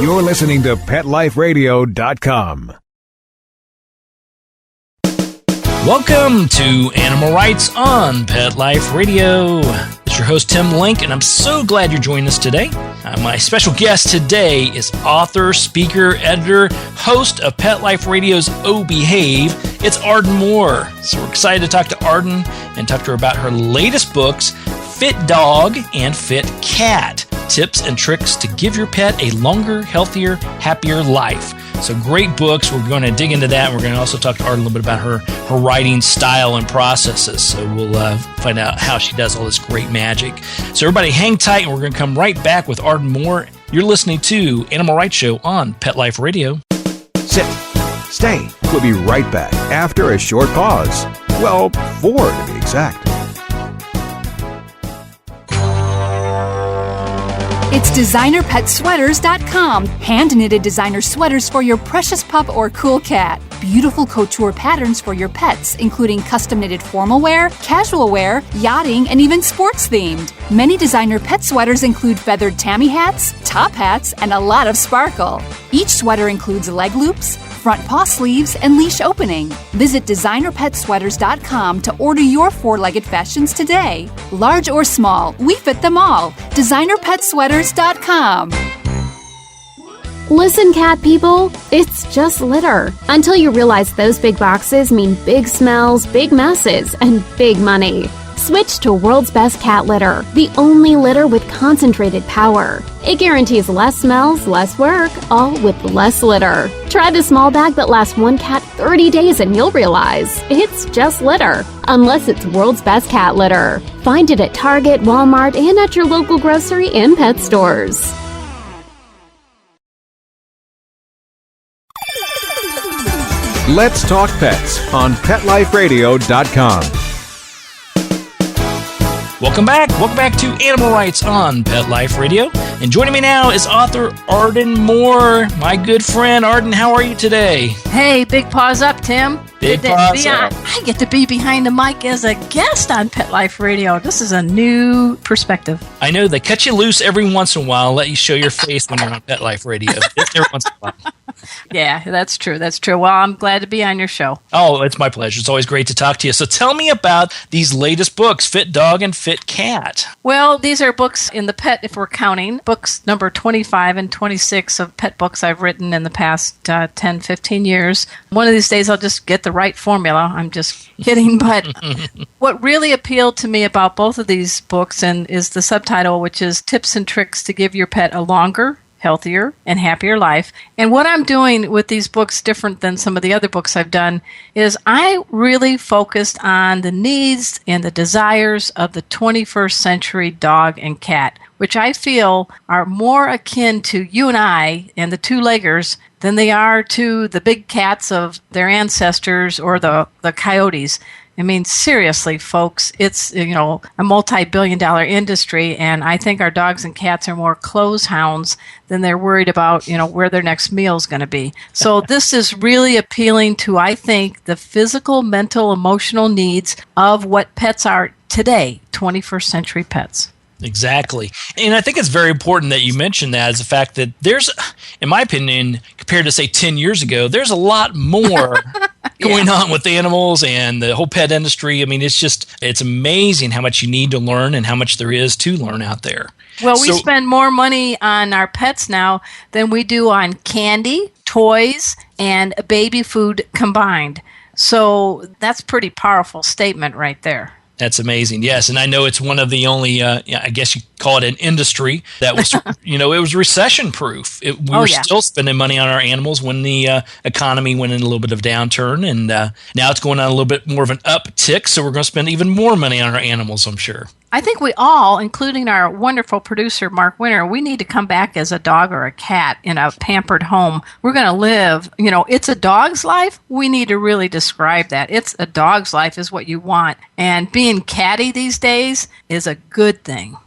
You're listening to PetLifeRadio.com. Welcome to Animal Rights on Pet Life Radio. It's your host, Tim Link, and I'm so glad you're joining us today. My special guest today is author, speaker, editor, host of Pet Life Radio's Oh Behave. It's Arden Moore. So we're excited to talk to Arden and talk to her about her latest books, Fit Dog and Fit Cat, Tips and Tricks to Give Your Pet a Longer, Healthier, Happier Life. So great books. We're going to dig into that. We're going to also talk to Arden a little bit about her writing style and processes. So we'll find out how she does all this great magic. So everybody hang tight, and we're going to come right back with Arden Moore. You're listening to Animal Rights Show on Pet Life Radio. Sit. Stay. We'll be right back after a short pause. Well, 4 to be exact. It's DesignerPetSweaters.com. Hand-knitted designer sweaters for your precious pup or cool cat. Beautiful couture patterns for your pets, including custom-knitted formal wear, casual wear, yachting, and even sports-themed. Many designer pet sweaters include feathered tammy hats, top hats, and a lot of sparkle. Each sweater includes leg loops, front paw sleeves, and leash opening. Visit DesignerPetSweaters.com to order your 4-legged fashions today. Large or small, we fit them all. DesignerPetSweaters.com. Listen, cat people, it's just litter. Until you realize those big boxes mean big smells, big messes, and big money. Switch to World's Best Cat Litter, the only litter with concentrated power. It guarantees less smells, less work, all with less litter. Try the small bag that lasts one cat 30 days and you'll realize it's just litter, unless it's World's Best Cat Litter. Find it at Target, Walmart, and at your local grocery and pet stores. Let's Talk Pets on PetLifeRadio.com. Welcome back. Welcome back to Animal Rights on Pet Life Radio. And joining me now is author Arden Moore. My good friend, Arden, how are you today? Hey, big paws up, Tim. Big paws up. I get to be behind the mic as a guest on Pet Life Radio. This is a new perspective. I know they cut you loose every once in a while and let you show your face when you're on Pet Life Radio. Just every once in a while. Yeah, that's true. That's true. Well, I'm glad to be on your show. Oh, it's my pleasure. It's always great to talk to you. So tell me about these latest books, Fit Dog and Fit Cat. Well, these are books in the pet, if we're counting, books number 25 and 26 of pet books I've written in the past 10, 15 years. One of these days I'll just get the right formula. I'm just kidding. But what really appealed to me about both of these books is the subtitle, which is Tips and Tricks to Give Your Pet a Longer, Healthier, and Happier Life. And what I'm doing with these books, different than some of the other books I've done, is I really focused on the needs and the desires of the 21st century dog and cat, which I feel are more akin to you and I and the two-leggers than they are to the big cats of their ancestors or the coyotes. I mean, seriously, folks, it's, a multi-billion-dollar industry, and I think our dogs and cats are more clothes hounds than they're worried about, where their next meal is going to be. So this is really appealing to, I think, the physical, mental, emotional needs of what pets are today, 21st century pets. Exactly. And I think it's very important that you mentioned that, is the fact that there's, in my opinion, compared to, say, 10 years ago, there's a lot more going on with animals and the whole pet industry. I mean, it's amazing how much you need to learn and how much there is to learn out there. Well, we spend more money on our pets now than we do on candy, toys, and baby food combined. So that's a pretty powerful statement right there. That's amazing. Yes. And I know it's one of the only, I guess you call it an industry that was, it was recession proof. We were still spending money on our animals when the economy went in a little bit of downturn. And now it's going on a little bit more of an uptick. So we're going to spend even more money on our animals, I'm sure. I think we all, including our wonderful producer, Mark Winter, we need to come back as a dog or a cat in a pampered home. We're going to live, it's a dog's life. We need to really describe that. It's a dog's life is what you want. And being catty these days is a good thing.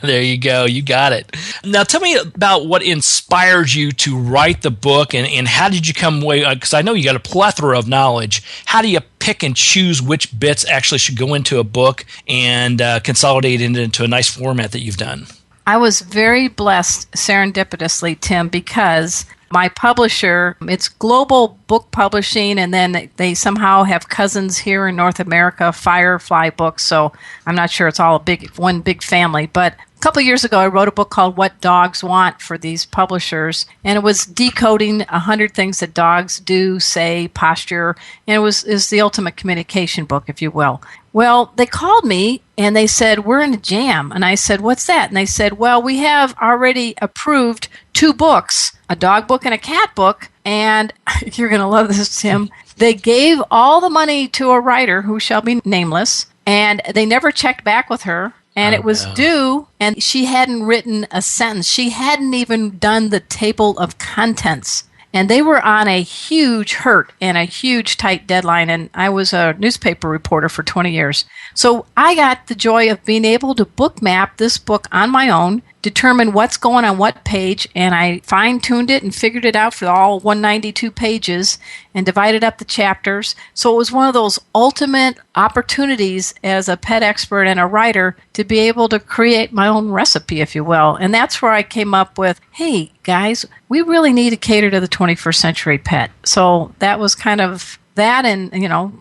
There you go. You got it. Now, tell me about what inspired you to write the book and how did you come away? Because I know you got a plethora of knowledge. How do you pick and choose which bits actually should go into a book and consolidate it into a nice format that you've done? I was very blessed serendipitously, Tim, because my publisher, it's Global Book Publishing, and then they somehow have cousins here in North America, Firefly Books, so I'm not sure it's all one big family. But a couple of years ago, I wrote a book called What Dogs Want for these publishers, and it was decoding 100 things that dogs do, say, posture, and it was the ultimate communication book, if you will. Well, they called me and they said, we're in a jam. And I said, what's that? And they said, well, we have already approved 2 books, a dog book and a cat book. And you're going to love this, Tim. They gave all the money to a writer who shall be nameless, and they never checked back with her. And it was due, and she hadn't written a sentence. She hadn't even done the table of contents. And they were on a huge hurt and a huge tight deadline. And I was a newspaper reporter for 20 years. So I got the joy of being able to book map this book on my own, determine what's going on what page, and I fine-tuned it and figured it out for all 192 pages and divided up the chapters. So it was one of those ultimate opportunities as a pet expert and a writer to be able to create my own recipe, if you will. And that's where I came up with, hey, guys, we really need to cater to the 21st century pet. So that was kind of that, and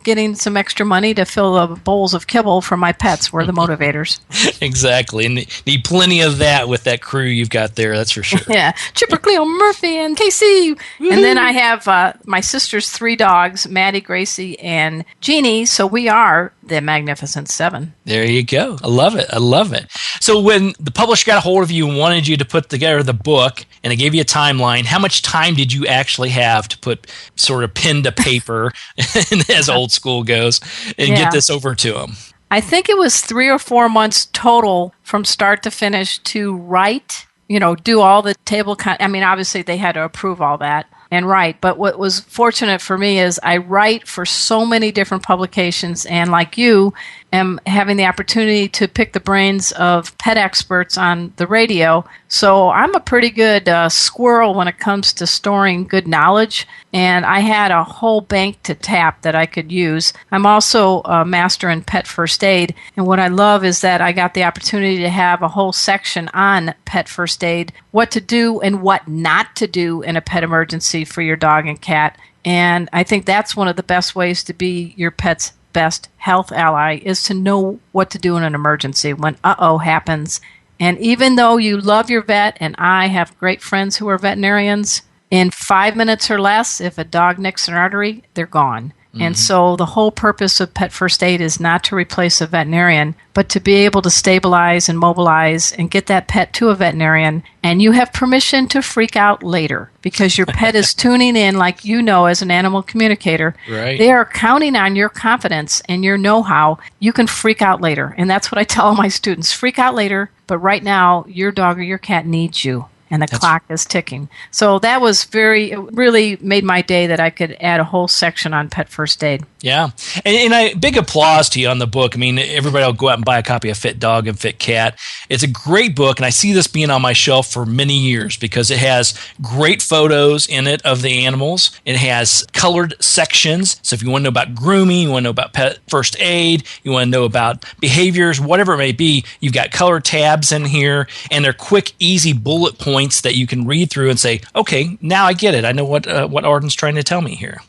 getting some extra money to fill the bowls of kibble for my pets were the motivators. Exactly, and need plenty of that with that crew you've got there, that's for sure. Yeah, Chipper, Cleo, Murphy, and Casey. Woo-hoo. And then I have my sister's 3 dogs, Maddie, Gracie, and Jeannie, so we are the Magnificent 7. There you go. I love it. So when the publisher got a hold of you and wanted you to put together the book, and they gave you a timeline, how much time did you actually have to put sort of pen to paper, as old school goes, and get this over to them? I think it was 3 or 4 months total from start to finish to write, do all the table. Obviously they had to approve all that and write. But what was fortunate for me is I write for so many different publications, and like you, am having the opportunity to pick the brains of pet experts on the radio. So I'm a pretty good squirrel when it comes to storing good knowledge, and I had a whole bank to tap that I could use. I'm also a master in pet first aid, and what I love is that I got the opportunity to have a whole section on pet first aid, what to do and what not to do in a pet emergency for your dog and cat. And I think that's one of the best ways to be your pet's best health ally, is to know what to do in an emergency when happens. And even though you love your vet, and I have great friends who are veterinarians, in 5 minutes or less, if a dog nicks an artery, they're gone. Mm-hmm. And so the whole purpose of pet first aid is not to replace a veterinarian, but to be able to stabilize and mobilize and get that pet to a veterinarian. And you have permission to freak out later, because your pet is tuning in, like as an animal communicator. Right. They are counting on your confidence and your know-how. You can freak out later. And that's what I tell all my students. Freak out later, but right now your dog or your cat needs you. And the clock is ticking. So that was it really made my day that I could add a whole section on pet first aid. Yeah. And big applause to you on the book. Everybody will go out and buy a copy of Fit Dog and Fit Cat. It's a great book, and I see this being on my shelf for many years because it has great photos in it of the animals. It has colored sections. So if you want to know about grooming, you want to know about pet first aid, you want to know about behaviors, whatever it may be, you've got color tabs in here, and they're quick, easy bullet points that you can read through and say, okay, now I get it. I know what Arden's trying to tell me here.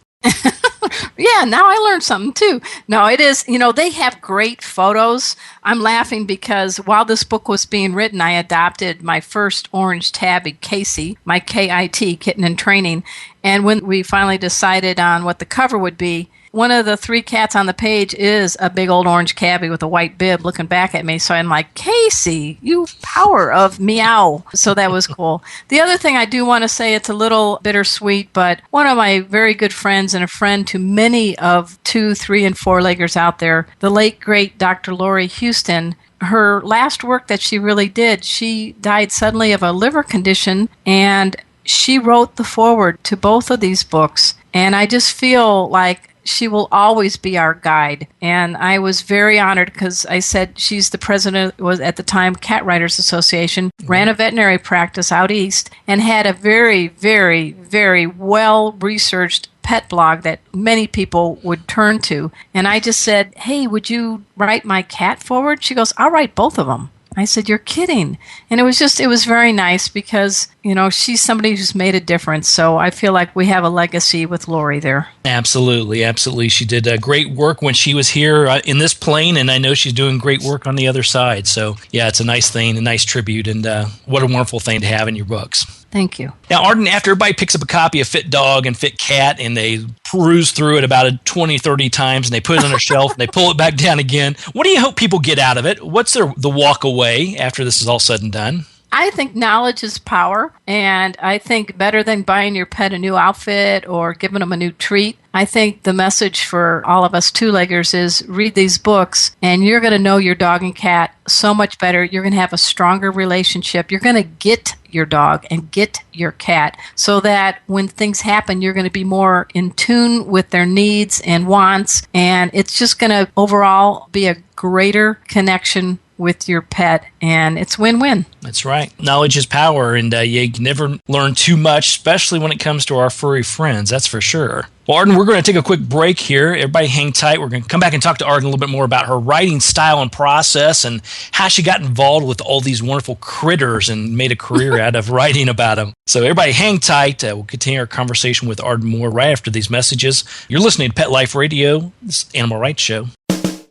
Yeah, now I learned something too. No, it is, they have great photos. I'm laughing because while this book was being written, I adopted my first orange tabby, Casey, my KIT, kitten in training. And when we finally decided on what the cover would be, one of the 3 cats on the page is a big old orange tabby with a white bib looking back at me. So I'm like, Casey, you power of meow. So that was cool. The other thing I do want to say, it's a little bittersweet, but one of my very good friends and a friend to many of 2, 3, and 4-leggers out there, the late, great Dr. Lori Houston, her last work that she really did, she died suddenly of a liver condition, and she wrote the foreword to both of these books. And I just feel like she will always be our guide. And I was very honored because I said she's the president, was at the time Cat Writers Association, ran a veterinary practice out east, and had a very, very, very well-researched pet blog that many people would turn to. And I just said, hey, would you write my cat forward? She goes, I'll write both of them. I said, "You're kidding." And it was very nice because, she's somebody who's made a difference. So I feel like we have a legacy with Lori there. Absolutely, absolutely. She did great work when she was here in this plane, and I know she's doing great work on the other side. So, yeah, it's a nice thing, a nice tribute, and what a wonderful thing to have in your books. Thank you. Now, Arden, after everybody picks up a copy of Fit Dog and Fit Cat and they peruse through it about 20, 30 times and they put it on their shelf and they pull it back down again, what do you hope people get out of it? What's the walk away after this is all said and done? I think knowledge is power, and I think better than buying your pet a new outfit or giving them a new treat, I think the message for all of us two-leggers is read these books, and you're going to know your dog and cat so much better. You're going to have a stronger relationship. You're going to get your dog and get your cat so that when things happen, you're going to be more in tune with their needs and wants, and it's just going to overall be a greater connection with your pet, and it's win-win. That's right. Knowledge is power, and you can never learn too much, especially when it comes to our furry friends, that's for sure. Well, Arden, we're going to take a quick break here. Everybody hang tight. We're going to come back and talk to Arden a little bit more about her writing style and process and how she got involved with all these wonderful critters and made a career out of writing about them. So everybody hang tight. We'll continue our conversation with Arden Moore right after these messages. You're listening to Pet Life Radio, this Animal Rights Show.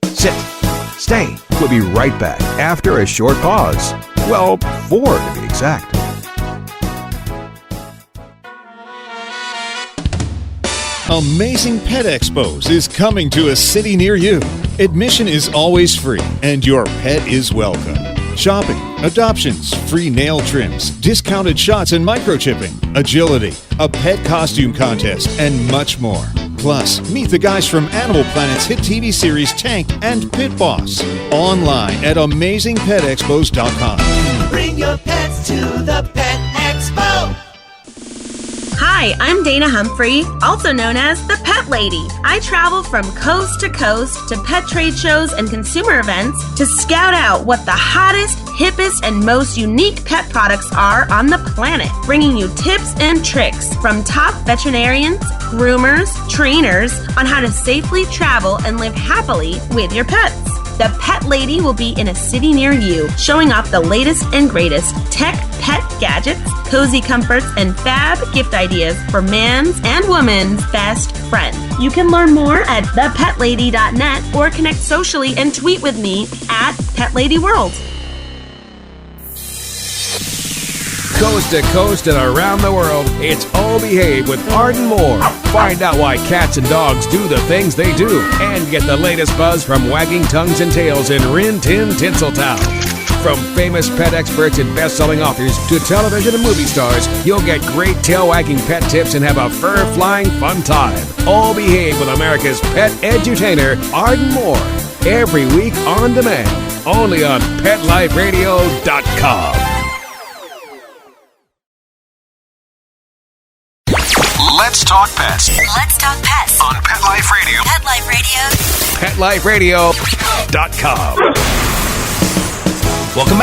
Sit. Stay. We'll be right back after a short pause. Well, 4 to be exact. Amazing Pet Expos is coming to a city near you. Admission is always free, and your pet is welcome. Shopping, adoptions, free nail trims, discounted shots and microchipping, agility, a pet costume contest, and much more. Plus, meet the guys from Animal Planet's hit TV series Tank and Pit Boss. Online at AmazingPetExpos.com. Bring your pets to the Pet Expo. Hi, I'm Dana Humphrey, also known as the Pet Lady. I travel from coast to coast to pet trade shows and consumer events to scout out what the hottest, hippest, and most unique pet products are on the planet, bringing you tips and tricks from top veterinarians, groomers, trainers on how to safely travel and live happily with your pets. The Pet Lady will be in a city near you, showing off the latest and greatest tech pet gadgets, cozy comforts, and fab gift ideas for man's and woman's best friend. You can learn more at thepetlady.net or connect socially and tweet with me at PetLadyWorld. Coast to coast and around the world, it's All Behave with Arden Moore. Find out why cats and dogs do the things they do and get the latest buzz from wagging tongues and tails in Rin Tin Tinseltown. From famous pet experts and best-selling authors to television and movie stars, you'll get great tail-wagging pet tips and have a fur-flying fun time. All Behave with America's pet edutainer, Arden Moore. Every week on demand, only on PetLifeRadio.com. Let's talk pets. Let's talk pets On Pet Life Radio. Pet Life Radio. PetLifeRadio.com. Welcome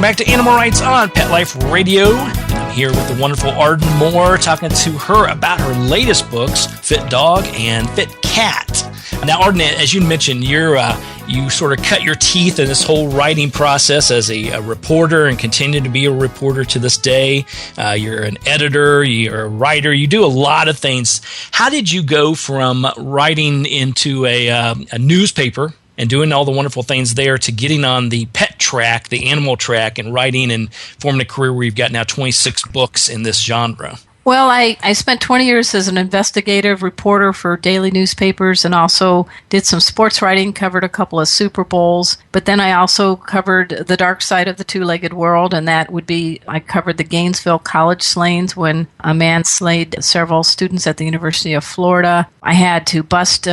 back to Animal Rights on Pet Life Radio. I'm here with the wonderful Arden Moore, talking to her about her latest books, Fit Dog and Fit Cat. Now, Arden, as you mentioned, you sort of cut your teeth in this whole writing process as a reporter and continue to be a reporter to this day. You're an editor, you're a writer, you do a lot of things. How did you go from writing into a newspaper and doing all the wonderful things there to getting on the pet track, the animal track, and writing and forming a career where you've got now 26 books in this genre? Well, I spent 20 years as an investigative reporter for daily newspapers and also did some sports writing, covered a couple of Super Bowls. But then I also covered the dark side of the two-legged world, and that would be I covered the Gainesville college slayings when a man slayed several students at the University of Florida. I had to bust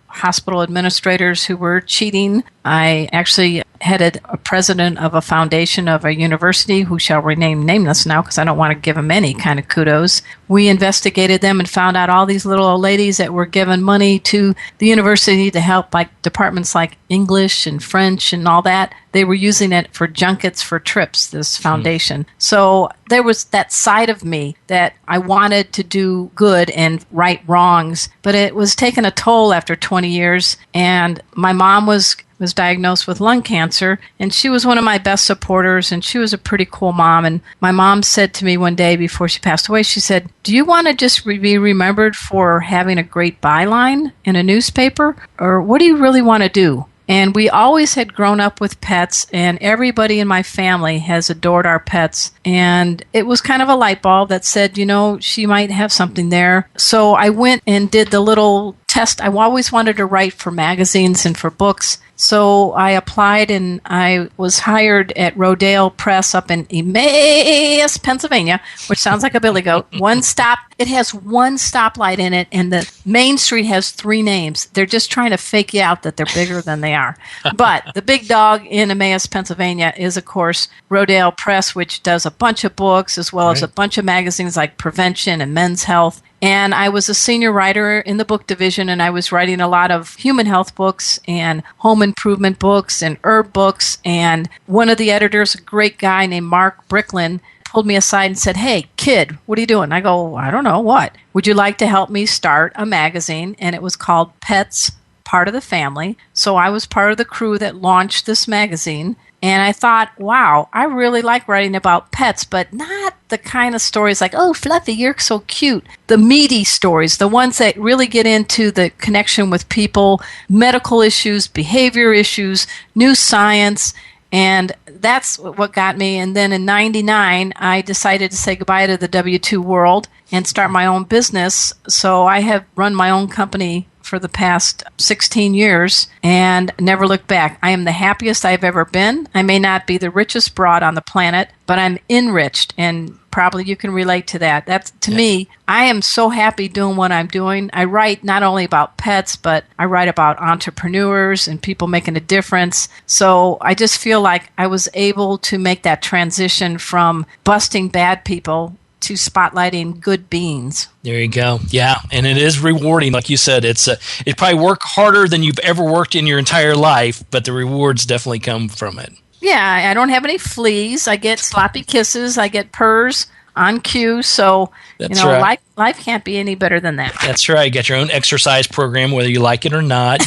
hospital administrators who were cheating. I actually headed a president of a foundation of a university who shall remain nameless now because I don't want to give him any kind of kudos. We investigated them and found out all these little old ladies that were giving money to the university to help like departments like English and French and all that. They were using it for junkets for trips, this foundation. So there was that side of me that I wanted to do good and right wrongs, but it was taking a toll after 20 years. And my mom was was diagnosed with lung cancer, and she was one of my best supporters, and she was a pretty cool mom. And my mom said to me one day before she passed away, she said, "Do you want to just be remembered for having a great byline in a newspaper, or what do you really want to do?" And we always had grown up with pets, and everybody in my family has adored our pets. And it was kind of a light bulb that said, she might have something there. So I went and did the little test. I always wanted to write for magazines and for books. So I applied, and I was hired at Rodale Press up in Emmaus, Pennsylvania, which sounds like a billy goat. It has one stoplight in it, and the main street has 3 names. They're just trying to fake you out that they're bigger than they are. But the big dog in Emmaus, Pennsylvania is, of course, Rodale Press, which does a bunch of books as well as a bunch of magazines like Prevention and Men's Health. And I was a senior writer in the book division, and I was writing a lot of human health books and home improvement books and herb books. And one of the editors, a great guy named Mark Bricklin, pulled me aside and said, "Hey, kid, what are you doing?" I go, "I don't know, what? Would you like to help me start a magazine?" And it was called Pets, Part of the Family. So I was part of the crew that launched this magazine. And I thought, wow, I really like writing about pets, but not the kind of stories like, "Oh, Fluffy, you're so cute." The meaty stories, the ones that really get into the connection with people, medical issues, behavior issues, new science. And that's what got me. And then in 99, I decided to say goodbye to the W-2 world and start my own business. So I have run my own company for the past 16 years and never looked back. I am the happiest I've ever been. I may not be the richest broad on the planet, but I'm enriched, and probably you can relate to that. That's, to me, I am so happy doing what I'm doing. I write not only about pets, but I write about entrepreneurs and people making a difference. So I just feel like I was able to make that transition from busting bad people to spotlighting good beings. There you go. Yeah, and it is rewarding. Like you said, it probably work harder than you've ever worked in your entire life, but the rewards definitely come from it. Yeah, I don't have any fleas. I get sloppy kisses. I get purrs on cue. So, That's right. Life can't be any better than that. That's right. You got your own exercise program, whether you like it or not.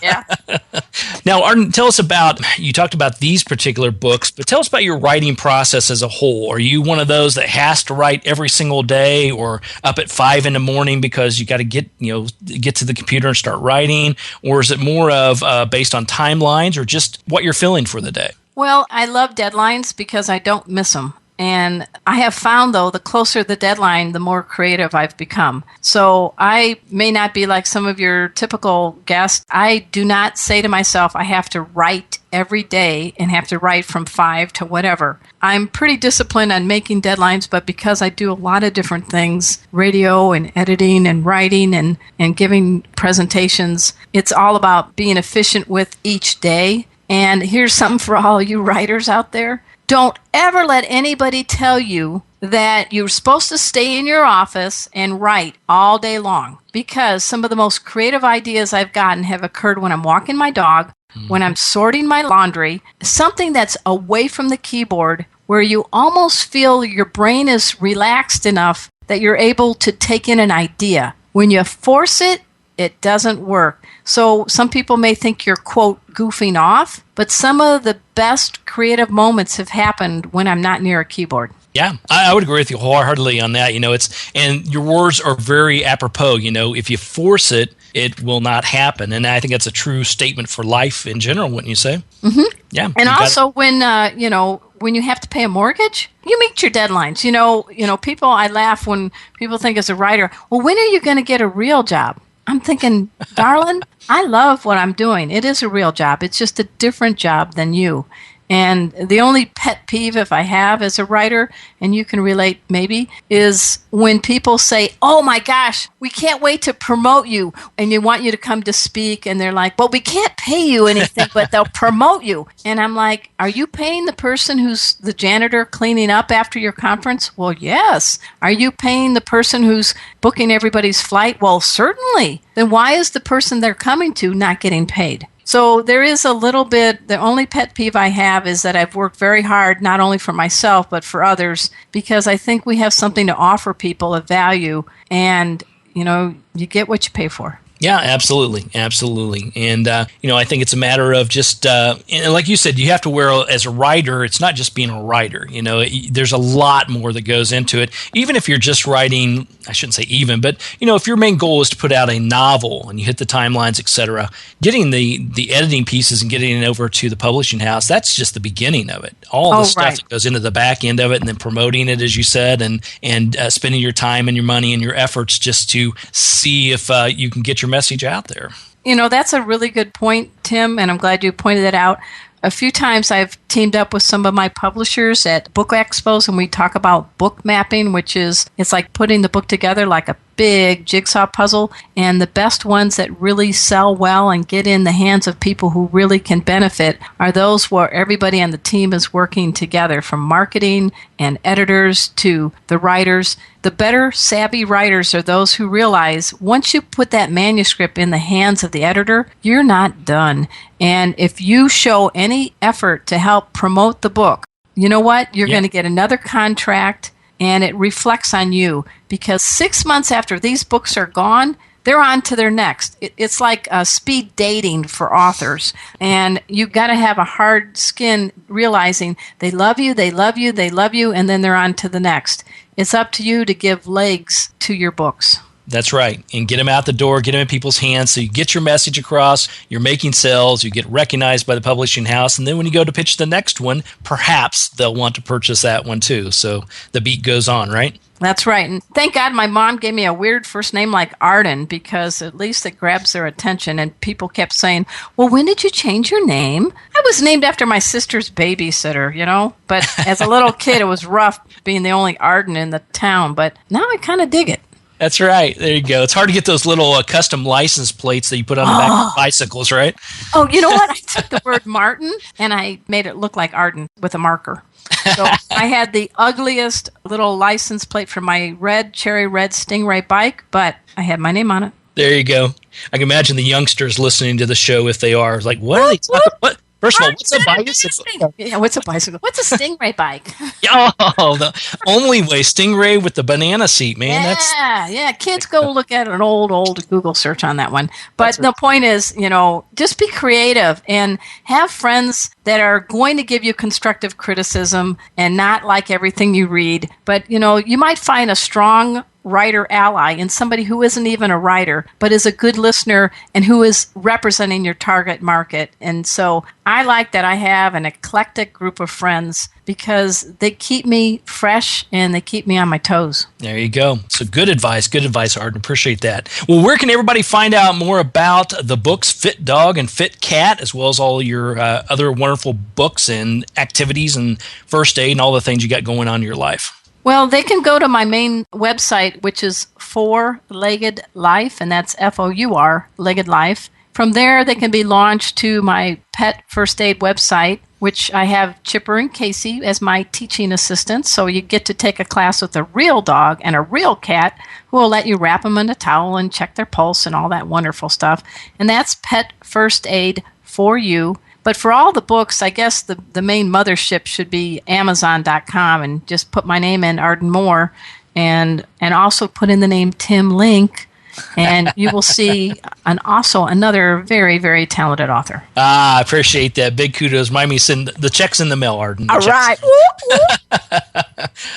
Yeah. Now, Arden, tell us you talked about these particular books, but tell us about your writing process as a whole. Are you one of those that has to write every single day, or up at 5 a.m. because you got to get to the computer and start writing? Or is it more of based on timelines, or just what you're feeling for the day? Well, I love deadlines because I don't miss them. And I have found, though, the closer the deadline, the more creative I've become. So I may not be like some of your typical guests. I do not say to myself, I have to write every day and have to write from 5 to whatever. I'm pretty disciplined on making deadlines, but because I do a lot of different things, radio and editing and writing and giving presentations, it's all about being efficient with each day. And here's something for all you writers out there. Don't ever let anybody tell you that you're supposed to stay in your office and write all day long, because some of the most creative ideas I've gotten have occurred when I'm walking my dog, when I'm sorting my laundry, something that's away from the keyboard where you almost feel your brain is relaxed enough that you're able to take in an idea. When you force it, it doesn't work. So some people may think you're, quote, goofing off, but some of the best creative moments have happened when I'm not near a keyboard. Yeah, I would agree with you wholeheartedly on that. And your words are very apropos. If you force it, it will not happen. And I think that's a true statement for life in general, wouldn't you say? Mm-hmm. Yeah. And also when you have to pay a mortgage, you meet your deadlines. I laugh when people think as a writer, well, when are you going to get a real job? I'm thinking, darling, I love what I'm doing. It is a real job. It's just a different job than you. And the only pet peeve if I have as a writer, and you can relate maybe, is when people say, "Oh my gosh, we can't wait to promote you," and they want you to come to speak, and they're like, "Well, we can't pay you anything, but they'll promote you." And I'm like, are you paying the person who's the janitor cleaning up after your conference? Well, yes. Are you paying the person who's booking everybody's flight? Well, certainly. Then why is the person they're coming to not getting paid? So there is a little bit, the only pet peeve I have is that I've worked very hard, not only for myself, but for others, because I think we have something to offer people of value, and, you get what you pay for. Yeah, absolutely. And, I think it's a matter of just, and like you said, you have to wear, as a writer, it's not just being a writer. There's a lot more that goes into it. Even if you're just writing, I shouldn't say even, but, if your main goal is to put out a novel and you hit the timelines, etc., getting the editing pieces and getting it over to the publishing house, that's just the beginning of it. All the stuff that goes into the back end of it, and then promoting it, as you said, and spending your time and your money and your efforts just to see if you can get your message out there. That's a really good point, Tim, and I'm glad you pointed it out. A few times I've teamed up with some of my publishers at book expos, and we talk about book mapping, it's like putting the book together like a big jigsaw puzzle, and the best ones that really sell well and get in the hands of people who really can benefit are those where everybody on the team is working together, from marketing and editors to the writers. The better savvy writers are those who realize once you put that manuscript in the hands of the editor, you're not done. And if you show any effort to help promote the book, you know what? You're going to get another contract, and it reflects on you, because 6 months after these books are gone, they're on to their next. It's like speed dating for authors, and you've got to have a hard skin realizing they love you, and then they're on to the next. It's up to you to give legs to your books. That's right. And get them out the door, get them in people's hands so you get your message across, you're making sales, you get recognized by the publishing house, and then when you go to pitch the next one, perhaps they'll want to purchase that one too. So the beat goes on, right? That's right. And thank God my mom gave me a weird first name like Arden, because at least it grabs their attention. And people kept saying, well, when did you change your name? I was named after my sister's babysitter, But as a little kid, it was rough being the only Arden in the town. But now I kind of dig it. That's right. There you go. It's hard to get those little custom license plates that you put on the back of bicycles, right? Oh, you know what? I took the word Martin and I made it look like Arden with a marker. So I had the ugliest little license plate for my cherry red Stingray bike, but I had my name on it. There you go. I can imagine the youngsters listening to the show, if they are, like, what are they talking about? First of all, what's a bicycle? Yeah, what's a bicycle? What's a Stingray bike? Oh, the only way, Stingray with the banana seat, man. Yeah. Kids go look at an old Google search on that one. But the point is, just be creative and have friends that are going to give you constructive criticism and not like everything you read. But, you might find a strong writer ally in somebody who isn't even a writer, but is a good listener and who is representing your target market. And so I like that I have an eclectic group of friends, because they keep me fresh and they keep me on my toes. There you go. So good advice, Arden. Appreciate that. Well, where can everybody find out more about the books Fit Dog and Fit Cat, as well as all your other wonderful books and activities and first aid and all the things you got going on in your life? Well, they can go to my main website, which is 4-Legged Life, and that's F-O-U-R, Legged Life. From there, they can be launched to my pet first aid website, which I have Chipper and Casey as my teaching assistants. So you get to take a class with a real dog and a real cat who will let you wrap them in a towel and check their pulse and all that wonderful stuff. And that's Pet First Aid for you. But for all the books, I guess the main mothership should be Amazon.com, and just put my name in, Arden Moore, and also put in the name Tim Link, and you will see another very, very talented author. I appreciate that. Big kudos. Mind me send the checks in the mail, Arden. All right.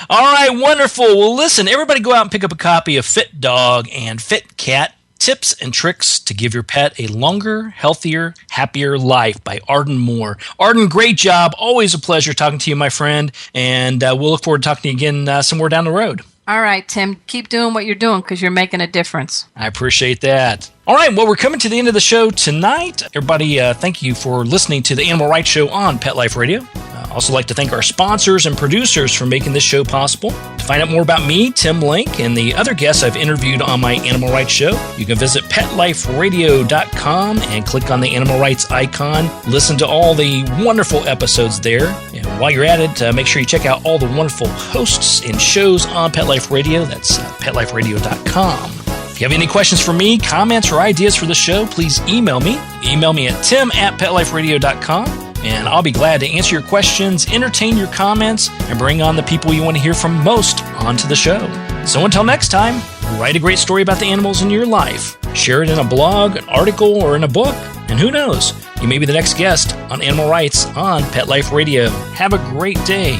All right, wonderful. Well, listen, everybody go out and pick up a copy of Fit Dog and Fit Cat, Tips and Tricks to Give Your Pet a Longer, Healthier, Happier Life by Arden Moore. Arden, great job. Always a pleasure talking to you, my friend. And we'll look forward to talking to you again somewhere down the road. All right, Tim. Keep doing what you're doing, because you're making a difference. I appreciate that. All right, well, we're coming to the end of the show tonight. Everybody, thank you for listening to the Animal Rights Show on Pet Life Radio. I'd also like to thank our sponsors and producers for making this show possible. To find out more about me, Tim Link, and the other guests I've interviewed on my Animal Rights Show, you can visit PetLifeRadio.com and click on the Animal Rights icon. Listen to all the wonderful episodes there. And while you're at it, make sure you check out all the wonderful hosts and shows on Pet Life Radio. That's PetLifeRadio.com. If you have any questions for me, comments, or ideas for the show, please email me. Email me at tim@PetLifeRadio.com. And I'll be glad to answer your questions, entertain your comments, and bring on the people you want to hear from most onto the show. So until next time, write a great story about the animals in your life Share it in a blog, an article, or in a book. And who knows, you may be the next guest on Animal Rights on Pet Life Radio. Have a great day.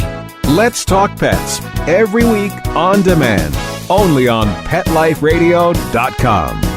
Let's Talk Pets, every week on demand, only on PetLifeRadio.com.